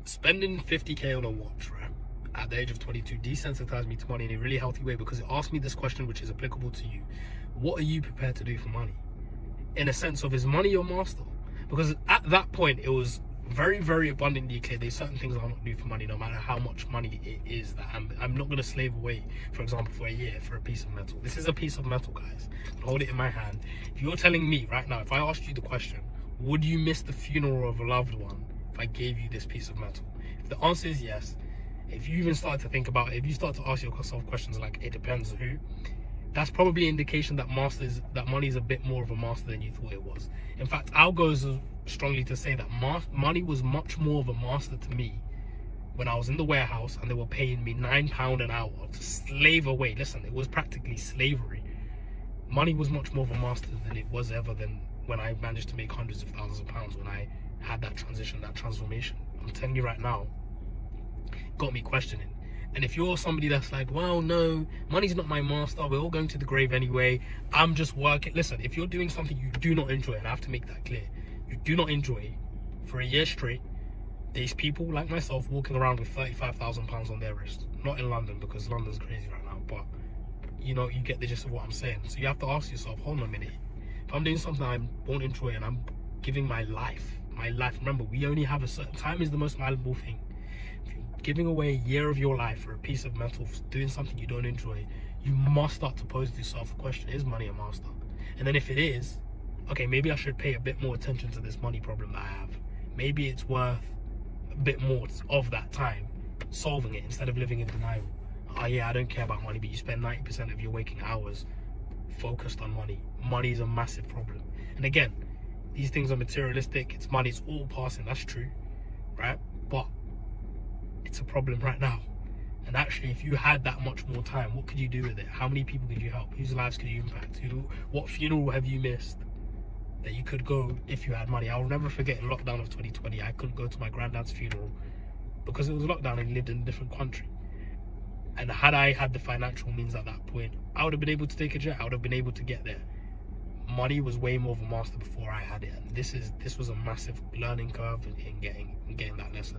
spending 50k on a watch, right, at the age of 22 desensitized me to money in a really healthy way, because it asked me this question, which is applicable to you. What are you prepared to do for money? In a sense of, is money your master? Because at that point, it was very, very abundantly clear there's certain things I'll not do for money, no matter how much money it is. That I'm not going to slave away, for example, for a year for a piece of metal. This is a piece of metal, guys. Hold it in my hand. If you're telling me right now, if I asked you the question, would you miss the funeral of a loved one if I gave you this piece of metal? If the answer is yes, if you even start to think about it, if you start to ask yourself questions like, it depends who, that's probably an indication that money is a bit more of a master than you thought it was. In fact, I'll go so strongly to say that money was much more of a master to me when I was in the warehouse and they were paying me £9 an hour to slave away. Listen, it was practically slavery. Money was much more of a master than it was ever than when I managed to make hundreds of thousands of pounds, when I had that transition, that transformation. I'm telling you right now, it got me questioning. And if you're somebody that's like, well, no, money's not my master, we're all going to the grave anyway, I'm just working. Listen, if you're doing something you do not enjoy, and I have to make that clear, you do not enjoy, for a year straight, there's people like myself walking around with £35,000 on their wrist. Not in London, because London's crazy right now, but you know, you get the gist of what I'm saying. So you have to ask yourself, hold on a minute, if I'm doing something I won't enjoy and I'm giving my life, remember, we only have a certain time, is the most valuable thing. If you're giving away a year of your life for a piece of metal, doing something you don't enjoy, you must start to pose yourself the question, is money a master? And then if it is, okay, maybe I should pay a bit more attention to this money problem that I have. Maybe it's worth a bit more of that time solving it instead of living in denial. Oh yeah, I don't care about money, but you spend 90% of your waking hours focused on money. Money is a massive problem. And again, these things are materialistic, it's money, it's all passing, that's true, right? But it's a problem right now. And actually, if you had that much more time, what could you do with it? How many people could you help? Whose lives could you impact? What funeral have you missed that you could go if you had money? I'll never forget in lockdown of 2020, I couldn't go to my granddad's funeral because it was lockdown and he lived in a different country. And had I had the financial means at that point, I would have been able to take a jet. I would have been able to get there. Money was way more of a master before I had it, and this was a massive learning curve in getting that lesson.